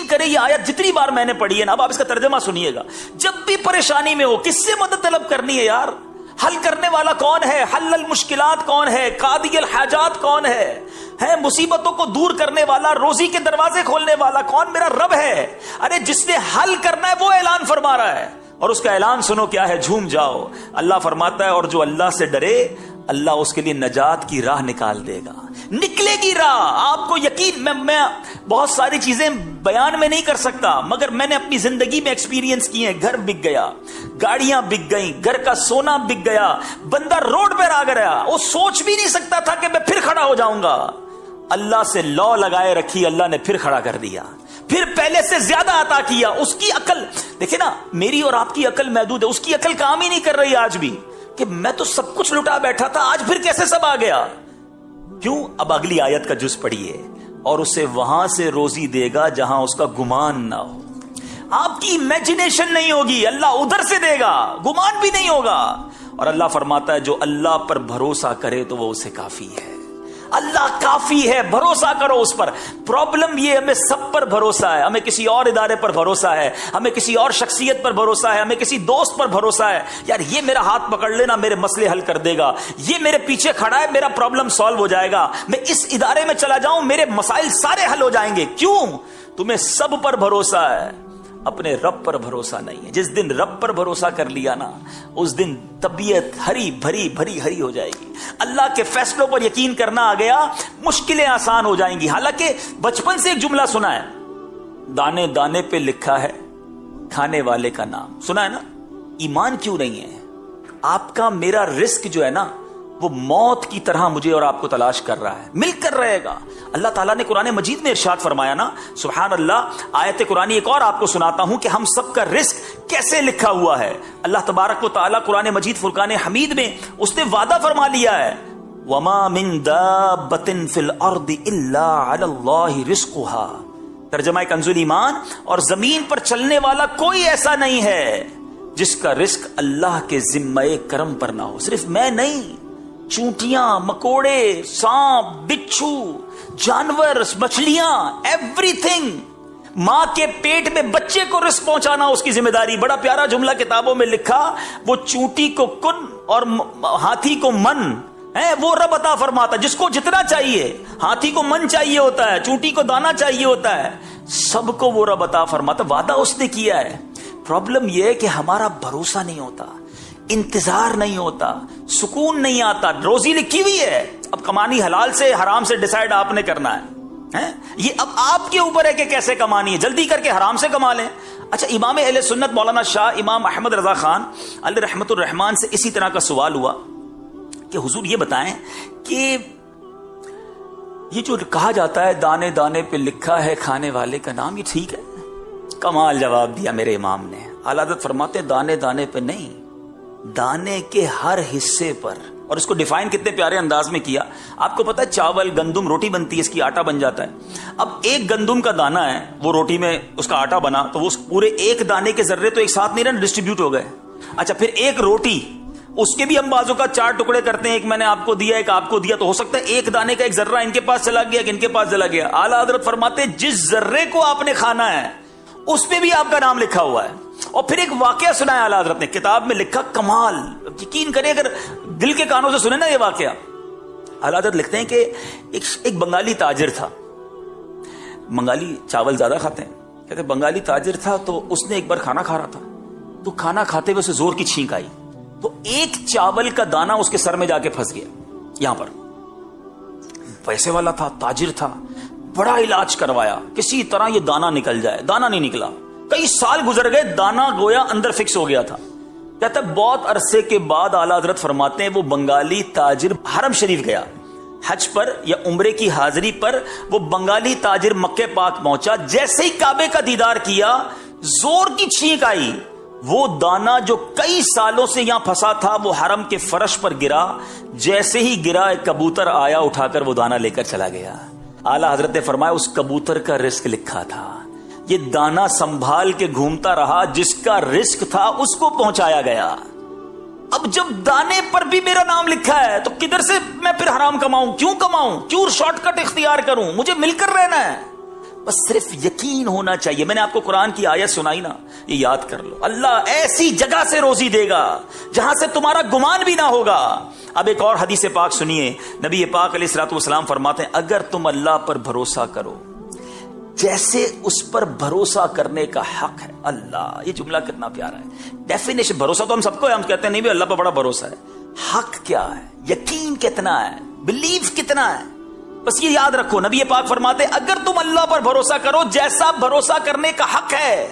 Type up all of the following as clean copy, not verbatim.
کرے یہ آیت جتنی بار میں نے پڑھی ہے نا, اب آپ اس کا ترجمہ سنیے گا. جب بھی پریشانی میں ہو کس سے مدد طلب کرنی ہے یار؟ حل کرنے والا کون ہے؟ حل المشکلات کون ہے؟ قاضی الحاجات کون ہے مصیبتوں کو دور کرنے والا, روزی کے دروازے کھولنے والا کون؟ میرا رب ہے. ارے جس نے حل کرنا ہے وہ اعلان فرما رہا ہے, اور اس کا اعلان سنو کیا ہے, جھوم جاؤ. اللہ فرماتا ہے اور جو اللہ سے ڈرے اللہ اس کے لیے نجات کی راہ نکال دے گا. نکلے گی راہ, آپ کو یقین. میں بہت ساری چیزیں بیان میں نہیں کر سکتا, مگر میں نے اپنی زندگی میں ایکسپیرینس کی ہیں. گھر بک گیا, گاڑیاں بک گئیں, گھر کا سونا بک گیا, بندہ روڈ پر آ گیا, وہ سوچ بھی نہیں سکتا تھا کہ میں پھر کھڑا ہو جاؤں گا. اللہ سے لو لگائے رکھی, اللہ نے پھر کھڑا کر دیا, پھر پہلے سے زیادہ عطا کیا. اس کی عقل دیکھیں نا, میری اور آپ کی عقل محدود ہے, اس کی عقل کام ہی نہیں کر رہی آج بھی, کہ میں تو سب کچھ لٹا بیٹھا تھا, آج پھر کیسے سب آ گیا. کیوں؟ اب اگلی آیت کا جز پڑھیے, اور اسے وہاں سے روزی دے گا جہاں اس کا گمان نہ ہو. آپ کی امیجنیشن نہیں ہوگی, اللہ ادھر سے دے گا, گمان بھی نہیں ہوگا. اور اللہ فرماتا ہے جو اللہ پر بھروسہ کرے تو وہ اسے کافی ہے. اللہ کافی ہے, بھروسہ کرو اس پر. پرابلم یہ ہمیں سب پر بھروسہ ہے, ہمیں کسی اور ادارے پر بھروسہ ہے, ہمیں کسی اور شخصیت پر بھروسہ ہے, ہمیں کسی دوست پر بھروسہ ہے. یار یہ میرا ہاتھ پکڑ لینا, میرے مسئلے حل کر دے گا, یہ میرے پیچھے کھڑا ہے, میرا پرابلم سالو ہو جائے گا, میں اس ادارے میں چلا جاؤں میرے مسائل سارے حل ہو جائیں گے. کیوں؟ تمہیں سب پر بھروسہ ہے, اپنے رب پر بھروسہ نہیں ہے. جس دن رب پر بھروسہ کر لیا نا, اس دن طبیعت ہری بھری بھری ہری ہو جائے گی. اللہ کے فیصلوں پر یقین کرنا آ گیا, مشکلیں آسان ہو جائیں گی. حالانکہ بچپن سے ایک جملہ سنا ہے, دانے دانے پہ لکھا ہے کھانے والے کا نام. سنا ہے نا؟ ایمان کیوں نہیں ہے آپ کا؟ میرا رزق جو ہے نا وہ موت کی طرح مجھے اور آپ کو تلاش کر رہا ہے, مل کر رہے گا. اللہ تعالیٰ نے قرآن مجید میں ارشاد فرمایا نا, سبحان اللہ. آیت قرآن ایک اور آپ کو سناتا ہوں کہ ہم سب کا رزق کیسے لکھا ہوا ہے. اللہ تبارک و تعالیٰ قرآن مجید فرقان حمید میں اس نے وعدہ فرما لیا ہے, وَمَا مِن دَابَّةٍ فِي الْأَرْضِ إِلَّا عَلَى اللَّهِ رِزْقُهَا. ترجمہ کنز ایمان, اور زمین پر چلنے والا کوئی ایسا نہیں ہے جس کا رزق اللہ کے ذمہ کرم پر نہ ہو. صرف میں نہیں, چونٹیاں, مکوڑے, سانپ, بچھو, جانور, مچھلیاں, ایوری تھنگ. ماں کے پیٹ میں بچے کو رزق پہنچانا اس کی ذمہ داری. بڑا پیارا جملہ کتابوں میں لکھا, وہ چونٹی کو کن اور ہاتھی کو من ہے, وہ رب عطا فرماتا. جس کو جتنا چاہیے, ہاتھی کو من چاہیے ہوتا ہے, چونٹی کو دانا چاہیے ہوتا ہے, سب کو وہ رب عطا فرماتا. وعدہ اس نے کیا ہے. پرابلم یہ ہے کہ ہمارا بھروسہ نہیں ہوتا, انتظار نہیں ہوتا, سکون نہیں آتا. روزی لکھی ہوئی ہے, اب کمانی حلال سے حرام سے ڈیسائیڈ آپ نے کرنا ہے. یہ اب آپ کے اوپر ہے کہ کیسے کمانی ہے. جلدی کر کے حرام سے کما لیں. اچھا, امام اہل سنت مولانا شاہ امام احمد رضا خان علیہ رحمت الرحمان سے اسی طرح کا سوال ہوا کہ حضور یہ بتائیں کہ یہ جو کہا جاتا ہے دانے دانے پہ لکھا ہے کھانے والے کا نام, یہ ٹھیک ہے؟ کمال جواب دیا میرے امام نے. اعلیٰ حضرت فرماتے دانے دانے پہ نہیں, دانے کے ہر حصے پر. اور اس کو ڈیفائن کتنے پیارے انداز میں کیا. آپ کو پتا ہے چاول, گندم, روٹی بنتی ہے, اس کی آٹا بن جاتا ہے. اب ایک گندم کا دانہ ہے, وہ روٹی میں اس کا آٹا بنا, تو وہ پورے ایک دانے کے ذرے تو ایک ساتھ نہیں رہے, ڈسٹریبیوٹ ہو گئے. اچھا, پھر ایک روٹی, اس کے بھی ہم بازو کا 4 ٹکڑے کرتے ہیں, ایک میں نے آپ کو دیا, ایک آپ کو دیا, تو ہو سکتا ہے ایک دانے کا ایک ذرہ ان کے پاس چلا گیا, ایک ان کے پاس چلا گیا. اعلیٰ حضرت فرماتے جس ذرے کو آپ نے کھانا ہے اس پہ بھی آپ کا نام لکھا ہوا ہے. اور پھر ایک واقعہ سنایا اعلیٰ حضرت نے, کتاب میں لکھا, کمال. یقین کریں اگر دل کے کانوں سے سنیں نا یہ واقعہ. اعلیٰ حضرت لکھتے ہیں کہ ایک بنگالی تاجر تھا. بنگالی چاول زیادہ کھاتے ہیں, کہتے بنگالی تاجر تھا, تو اس نے ایک بار کھانا کھا رہا تھا, تو کھانا کھاتے ہوئے اسے زور کی چھینک آئی, تو ایک چاول کا دانہ اس کے سر میں جا کے پھنس گیا. یہاں پر پیسے والا تھا, تاجر تھا, بڑا علاج کروایا, کسی طرح یہ دانہ نکل جائے, دانہ نہیں نکلا. کئی سال گزر گئے, دانہ گویا اندر فکس ہو گیا تھا. کہتا ہے بہت عرصے کے بعد اعلیٰ حضرت فرماتے ہیں وہ بنگالی تاجر حرم شریف گیا, حج پر یا عمرے کی حاضری پر. وہ بنگالی تاجر مکہ پاک پہنچا, جیسے ہی کعبے کا دیدار کیا, زور کی چھینک آئی. وہ دانہ جو کئی سالوں سے یہاں پھنسا تھا وہ حرم کے فرش پر گرا. جیسے ہی گرا, ایک کبوتر آیا, اٹھا کر وہ دانہ لے کر چلا گیا. اعلیٰ حضرت نے فرمایا اس کبوتر کا رزق لکھا تھا, یہ دانہ سنبھال کے گھومتا رہا, جس کا رزق تھا اس کو پہنچایا گیا. اب جب دانے پر بھی میرا نام لکھا ہے تو کدھر سے میں پھر حرام کماؤں؟ کیوں کماؤں؟ کیوں شارٹ کٹ اختیار کروں؟ مجھے مل کر رہنا ہے. بس صرف یقین ہونا چاہیے. میں نے آپ کو قرآن کی آیت سنائی نا, یہ یاد کر لو. اللہ ایسی جگہ سے روزی دے گا جہاں سے تمہارا گمان بھی نہ ہوگا. اب ایک اور حدیث پاک سنیے. نبی پاک علیہ الصلوۃ والسلام فرماتے ہیں اگر تم اللہ پر بھروسہ کرو جیسے اس پر بھروسہ کرنے کا حق ہے. اللہ, یہ جملہ کتنا پیارا ہے. ڈیفینیشن بھروسہ تو ہم سب کو ہے, ہم کہتے ہیں نہیں بھی اللہ پر بڑا بھروسہ ہے. حق کیا ہے, یقین کتنا ہے, بلیف کتنا ہے. بس یہ یاد رکھو, نبی پاک فرماتے اگر تم اللہ پر بھروسہ کرو جیسا بھروسہ کرنے کا حق ہے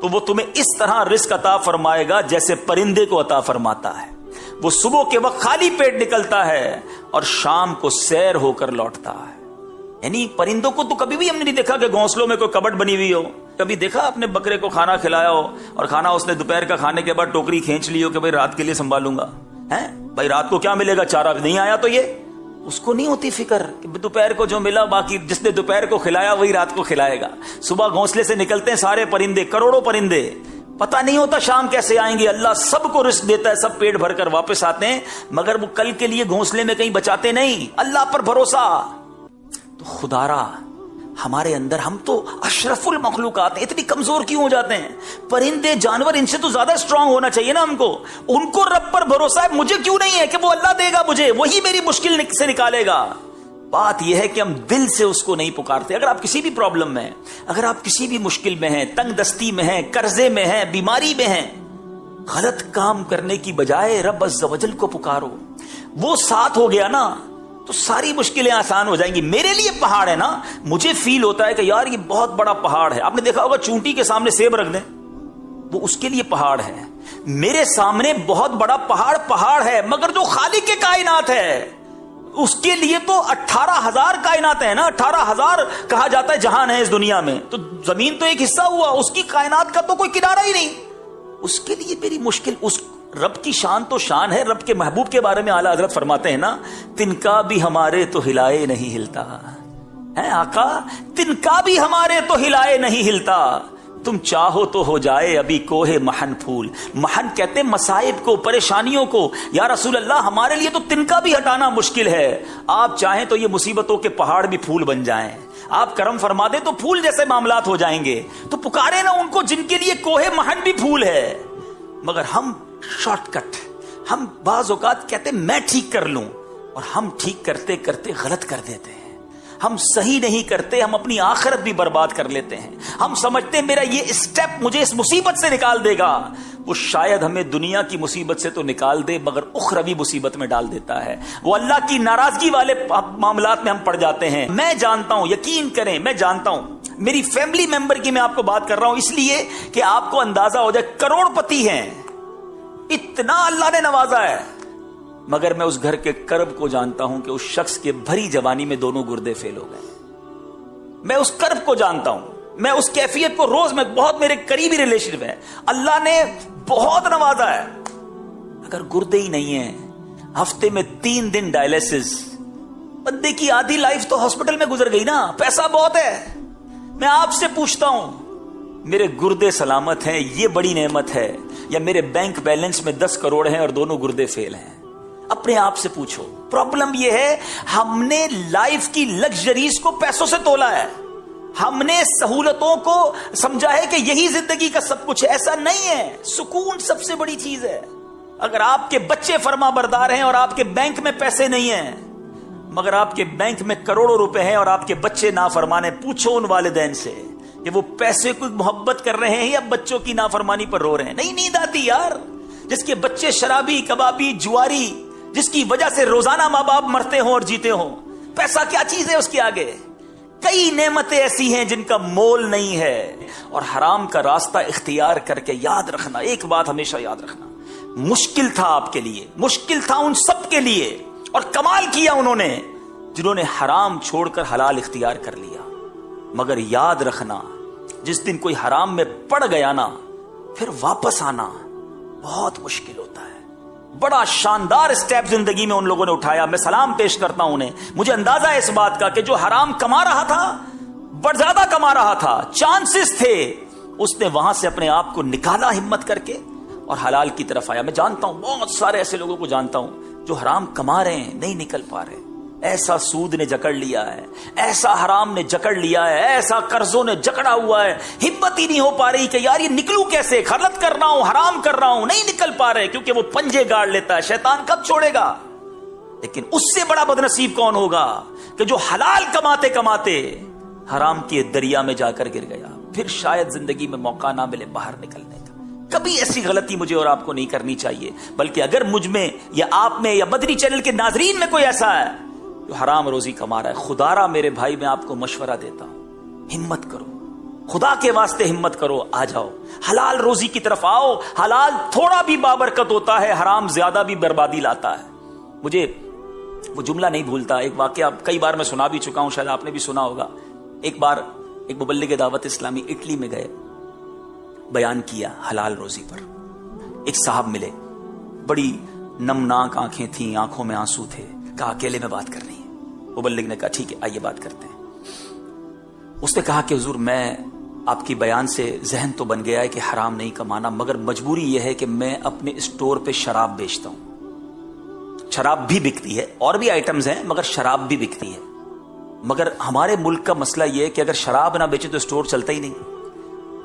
تو وہ تمہیں اس طرح رزق عطا فرمائے گا جیسے پرندے کو عطا فرماتا ہے. وہ صبح کے وقت خالی پیٹ نکلتا ہے اور شام کو سیر ہو کر لوٹتا ہے. یعنی پرندوں کو تو کبھی بھی ہم نے نہیں دیکھا کہ گھونسلوں میں کوئی کبٹ بنی ہوئی ہو. کبھی دیکھا اپنے بکرے کو کھانا کھلایا ہو اور کھانا اس نے دوپہر کا کھانے کے بعد ٹوکری کھینچ لی ہو کہ بھائی رات کے لیے سنبھالوں گا. بھائی رات کو کیا ملے گا, چارہ نہیں آیا تو یہ اس کو نہیں ہوتی فکر کہ دوپہر کو جو ملا باقی جس نے دوپہر کو کھلایا وہی رات کو کھلائے گا. صبح گھونسلے سے نکلتے ہیں سارے پرندے, کروڑوں پرندے, پتہ نہیں ہوتا شام کیسے آئیں گے. اللہ سب کو رزق دیتا ہے, سب پیٹ بھر کر واپس آتے ہیں, مگر وہ کل کے لیے گھونسلے میں کہیں بچاتے نہیں. اللہ پر بھروسہ. تو خدارا ہمارے اندر, ہم تو اشرف المخلوقات ہیں, اتنی کمزور کیوں ہو جاتے ہیں؟ پرندے جانور ان سے تو زیادہ اسٹرانگ ہونا چاہیے نا ہم کو. ان کو رب پر بھروسہ ہے, مجھے کیوں نہیں ہے کہ وہ اللہ دے گا مجھے, وہی میری مشکل سے نکالے گا. بات یہ ہے کہ ہم دل سے اس کو نہیں پکارتے. اگر آپ کسی بھی پرابلم میں ہیں, اگر آپ کسی بھی مشکل میں ہیں, تنگ دستی میں ہیں, قرضے میں ہیں, بیماری میں ہیں, غلط کام کرنے کی بجائے رب عز و جل کو پکارو. وہ ساتھ ہو گیا نا تو ساری مشکلیں آسان ہو جائیں گی. میرے لیے پہاڑ ہے نا, مجھے فیل ہوتا ہے کہ یار یہ بہت بڑا پہاڑ ہے. آپ نے دیکھا ہوگا چونٹی کے سامنے سیب رکھ دیں, وہ اس کے لیے پہاڑ ہے. میرے سامنے بہت بڑا پہاڑ ہے, مگر جو خالق کے کائنات ہے اس کے لیے تو 18,000 کائنات ہیں نا. 18,000 کہا جاتا ہے جہان ہے اس دنیا میں, تو زمین تو ایک حصہ ہوا, اس کی کائنات کا تو کوئی کنارہ ہی نہیں. اس کے لیے میری مشکل, اس رب کی شان تو شان ہے. رب کے محبوب کے بارے میں اعلیٰ حضرت فرماتے ہیں نا, تنکا بھی ہمارے تو ہلائے نہیں ہلتا ہے. آقا تنکا بھی ہمارے تو ہلائے نہیں ہلتا, تم چاہو تو ہو جائے ابھی کوہ محن پھول. محن کہتے ہیں مصائب کو, پریشانیوں کو. یا رسول اللہ ہمارے لیے تو تنکا بھی ہٹانا مشکل ہے, آپ چاہیں تو یہ مصیبتوں کے پہاڑ بھی پھول بن جائیں. آپ کرم فرما دیں تو پھول جیسے معاملات ہو جائیں گے. تو پکارے نا ان کو جن کے لیے کوہ محن بھی پھول ہے. مگر ہم شارٹ کٹ, ہم بعض اوقات کہتے ہیں میں ٹھیک کر لوں, اور ہم ٹھیک کرتے کرتے غلط کر دیتے ہیں. ہم صحیح نہیں کرتے, ہم اپنی آخرت بھی برباد کر لیتے ہیں. ہم سمجھتے ہیں میرا یہ اسٹیپ مجھے اس مصیبت سے نکال دے گا. وہ شاید ہمیں دنیا کی مصیبت سے تو نکال دے مگر اخروی مصیبت میں ڈال دیتا ہے. وہ اللہ کی ناراضگی والے معاملات میں ہم پڑ جاتے ہیں. میں جانتا ہوں, یقین کریں میں جانتا ہوں, میری فیملی ممبر کی میں آپ کو بات کر رہا ہوں اس لیے کہ آپ کو اندازہ ہو جائے. کروڑ پتی ہیں, اتنا اللہ نے نوازا ہے, مگر میں اس گھر کے کرب کو جانتا ہوں کہ اس شخص کے بھری جوانی میں دونوں گردے فیل ہو گئے. میں اس کرب کو جانتا ہوں, میں اس کیفیت کو روز میں, بہت میرے قریبی ریلیشن ہے, اللہ نے بہت نوازا ہے. اگر گردے ہی نہیں ہیں, ہفتے میں 3 دن ڈائلیسس, بندے کی آدھی لائف تو ہاسپٹل میں گزر گئی نا. پیسہ بہت ہے, میں آپ سے پوچھتا ہوں میرے گردے سلامت ہیں, یہ بڑی نعمت ہے, یا میرے بینک بیلنس میں 10 کروڑ ہیں اور دونوں گردے فیل ہیں؟ اپنے آپ سے پوچھو. پرابلم یہ ہے ہم نے لائف کی لگژریز کو پیسوں سے تولا ہے, ہم نے سہولتوں کو سمجھا ہے کہ یہی زندگی کا سب کچھ ہے. ایسا نہیں ہے. سکون سب سے بڑی چیز ہے. اگر آپ کے بچے فرما بردار ہیں اور آپ کے بینک میں پیسے نہیں ہیں, مگر آپ کے بینک میں کروڑوں روپے ہیں اور آپ کے بچے نافرمان ہیں, پوچھو ان والدین سے کہ وہ پیسے کو محبت کر رہے ہیں یا بچوں کی نافرمانی پر رو رہے ہیں. نہیں نیند آتی یار. جس کے بچے شرابی, کبابی, جواری, جس کی وجہ سے روزانہ ماں باپ مرتے ہوں اور جیتے ہوں, پیسہ کیا چیز ہے اس کے آگے؟ کئی نعمتیں ایسی ہیں جن کا مول نہیں ہے. اور حرام کا راستہ اختیار کر کے یاد رکھنا, ایک بات ہمیشہ یاد رکھنا, مشکل تھا آپ کے لیے, مشکل تھا ان سب کے لیے, اور کمال کیا انہوں نے جنہوں نے حرام چھوڑ کر حلال اختیار کر لیا. مگر یاد رکھنا جس دن کوئی حرام میں پڑ گیا نا, پھر واپس آنا بہت مشکل ہوتا ہے. بڑا شاندار اسٹیپ زندگی میں ان لوگوں نے اٹھایا. میں سلام پیش کرتا ہوں انہیں. مجھے اندازہ ہے اس بات کا کہ جو حرام کما رہا تھا, بڑھ زیادہ کما رہا تھا, چانسز تھے, اس نے وہاں سے اپنے آپ کو نکالا ہمت کر کے اور حلال کی طرف آیا. میں جانتا ہوں بہت سارے ایسے لوگوں کو جانتا ہوں جو حرام کما رہے ہیں, نہیں نکل پا رہے. ایسا سود نے جکڑ لیا ہے، ایسا حرام نے جکڑ لیا ہے، ایسا قرضوں نے جکڑا ہوا ہے، ہمت ہی نہیں ہو پا رہی کہ یار یہ نکلوں کیسے، غلط کر رہا ہوں، حرام کر رہا ہوں، نہیں نکل پا رہے، کیونکہ وہ پنجے گاڑ لیتا ہے، شیطان کب چھوڑے گا؟ لیکن اس سے بڑا بدنصیب کون ہوگا کہ جو حلال کماتے کماتے حرام کے دریا میں جا کر گر گیا، پھر شاید زندگی میں موقع نہ ملے باہر نکلنے کا۔ کبھی ایسی غلطی مجھے اور آپ کو نہیں کرنی چاہیے، بلکہ اگر مجھ میں یا آپ میں یا مدنی چینل کے ناظرین میں کوئی ایسا ہے جو حرام روزی کما رہا ہے، خدا را میرے بھائی میں آپ کو مشورہ دیتا ہوں، ہمت کرو، خدا کے واسطے ہمت کرو، آ جاؤ حلال روزی کی طرف آؤ۔ حلال تھوڑا بھی بابرکت ہوتا ہے، حرام زیادہ بھی بربادی لاتا ہے۔ مجھے وہ جملہ نہیں بھولتا، ایک واقعہ کئی بار میں سنا بھی چکا ہوں، شاید آپ نے بھی سنا ہوگا۔ ایک بار ایک مبلغ دعوت اسلامی اٹلی میں گئے، بیان کیا حلال روزی پر۔ ایک صاحب ملے، بڑی نمناک آنکھیں تھیں، آنکھوں میں آنسو تھے، کہا اکیلے میں بات کرنی ہے۔ مبلغ نے کہا ٹھیک ہے آئیے بات کرتے ہیں۔ اس نے کہا کہ حضور میں آپ کی بیان سے ذہن تو بن گیا ہے کہ حرام نہیں کمانا، مگر مجبوری یہ ہے کہ میں اپنے اسٹور پہ شراب بیچتا ہوں۔ شراب بھی بکتی ہے، اور بھی آئٹمز ہیں، مگر شراب بھی بکتی ہے۔ مگر ہمارے ملک کا مسئلہ یہ ہے کہ اگر شراب نہ بیچے تو اسٹور چلتا ہی نہیں،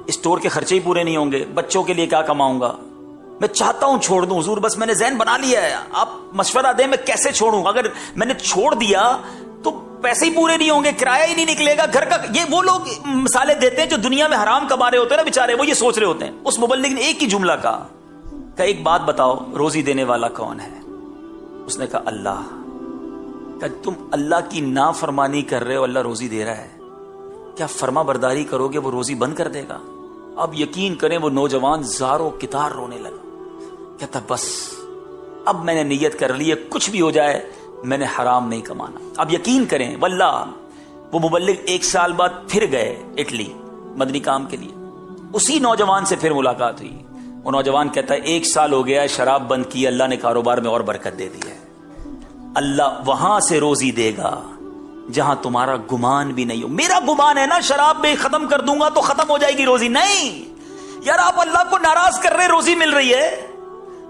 اسٹور کے خرچے ہی پورے نہیں ہوں گے، بچوں کے لیے کیا کماؤں گا؟ میں چاہتا ہوں چھوڑ دوں حضور، بس میں نے ذہن بنا لیا ہے، آپ مشورہ دیں میں کیسے چھوڑوں؟ اگر میں نے چھوڑ دیا تو پیسے ہی پورے نہیں ہوں گے، کرایہ ہی نہیں نکلے گا گھر کا۔ یہ وہ لوگ مثالیں دیتے ہیں جو دنیا میں حرام کما رہے ہوتے ہیں نا بیچارے، وہ یہ سوچ رہے ہوتے ہیں۔ اس مبلغ نے ایک ہی جملہ کہا کہ ایک بات بتاؤ، روزی دینے والا کون ہے؟ اس نے کہا اللہ۔ کہ تم اللہ کی نافرمانی کر رہے ہو، اللہ روزی دے رہا ہے، کیا فرما برداری کرو گے وہ روزی بند کر دے گا؟ اب یقین کریں وہ نوجوان زاروں کتار رونے لگا، کہتا بس اب میں نے نیت کر لی ہے، کچھ بھی ہو جائے میں نے حرام نہیں کمانا۔ اب یقین کریں واللہ وہ مبلغ 1 سال بعد پھر گئے اٹلی مدنی کام کے لیے، اسی نوجوان سے پھر ملاقات ہوئی۔ وہ نوجوان کہتا ہے 1 سال ہو گیا ہے شراب بند کی، اللہ نے کاروبار میں اور برکت دے دی ہے۔ اللہ وہاں سے روزی دے گا جہاں تمہارا گمان بھی نہیں ہو۔ میرا گمان ہے نا شراب میں ختم کر دوں گا تو ختم ہو جائے گی روزی، نہیں یار، آپ اللہ کو ناراض کر رہے، روزی مل رہی ہے،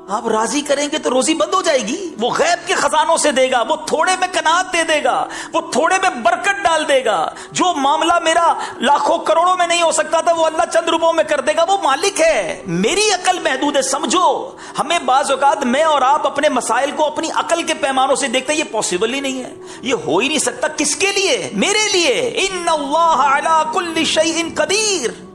آپ راضی کریں گے تو روزی بند ہو جائے گی۔ وہ غیب کے خزانوں سے دے گا، وہ تھوڑے میں قناعت دے دے گا، وہ تھوڑے میں برکت ڈال دے گا۔ جو معاملہ میرا لاکھوں کروڑوں میں نہیں ہو سکتا تھا وہ اللہ چند روپوں میں کر دے گا، وہ مالک ہے۔ میری عقل محدود ہے، سمجھو۔ ہمیں بعض اوقات میں اور آپ اپنے مسائل کو اپنی عقل کے پیمانوں سے دیکھتے ہیں، یہ پاسبل ہی نہیں ہے، یہ ہو ہی نہیں سکتا۔ کس کے لیے؟ میرے لیے۔ ان اللہ علی کل شیء قدیر،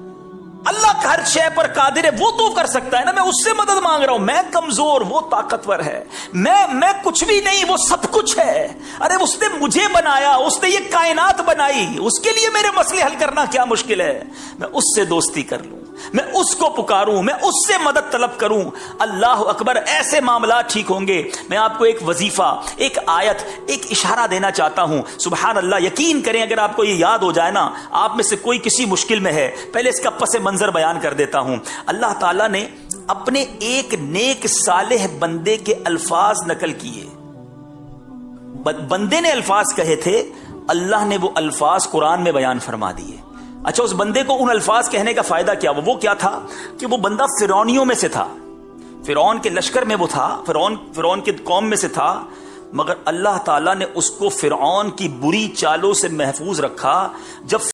اللہ ہر شے پر قادر ہے، وہ تو کر سکتا ہے نا، میں اس سے مدد مانگ رہا ہوں۔ میں کمزور، وہ طاقتور ہے، میں کچھ بھی نہیں، وہ سب کچھ ہے۔ ارے اس نے مجھے بنایا، اس نے یہ کائنات بنائی، اس کے لیے میرے مسئلے حل کرنا کیا مشکل ہے؟ میں اس سے دوستی کر لوں، میں اس کو پکاروں، میں اس سے مدد طلب کروں۔ اللہ اکبر، ایسے معاملات ٹھیک ہوں گے۔ میں آپ کو ایک وظیفہ، ایک آیت، ایک اشارہ دینا چاہتا ہوں، سبحان اللہ۔ یقین کریں اگر آپ کو یہ یاد ہو جائے نا، آپ میں سے کوئی کسی مشکل میں ہے، پہلے اس کا پس منظر بیان کر دیتا ہوں۔ اللہ تعالیٰ نے اپنے ایک نیک صالح بندے کے الفاظ نقل کیے، بندے نے الفاظ کہے تھے، اللہ نے وہ الفاظ قرآن میں بیان فرما دیے۔ اچھا، اس بندے کو ان الفاظ کہنے کا فائدہ کیا؟ وہ کیا تھا کہ وہ بندہ فرعونیوں میں سے تھا، فرعون کے لشکر میں وہ تھا، فرعون کی قوم میں سے تھا، مگر اللہ تعالیٰ نے اس کو فرعون کی بری چالوں سے محفوظ رکھا۔ جب